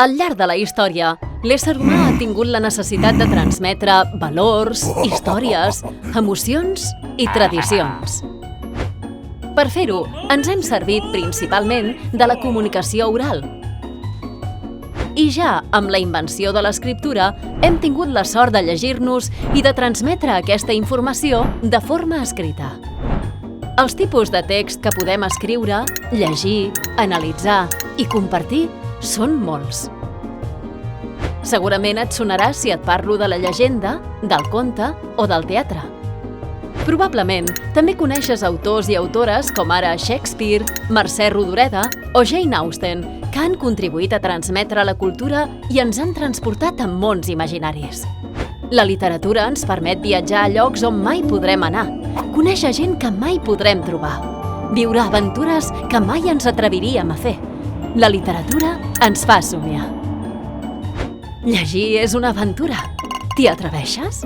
Al llarg de la història, l'ésser humà ha tingut la necessitat de transmetre valors, històries, emocions i tradicions. Per fer-ho, ens hem servit principalment de la comunicació oral. I ja amb la invenció de l'escriptura, hem tingut la sort de llegir-nos i de transmetre aquesta informació de forma escrita. Els tipus de text que podem escriure, llegir, analitzar i compartir són molts. Segurament et sonarà si et parlo de la llegenda, del conte o del teatre. Probablement també coneixes autors i autores com ara Shakespeare, Mercè Rodoreda o Jane Austen, que han contribuït a transmetre la cultura i ens han transportat a mons imaginaris. La literatura ens permet viatjar a llocs on mai podrem anar, conèixer gent que mai podrem trobar, viure aventures que mai ens atreviríem a fer. La literatura ens fa somiar. Llegir és una aventura. T'hi atreveixes?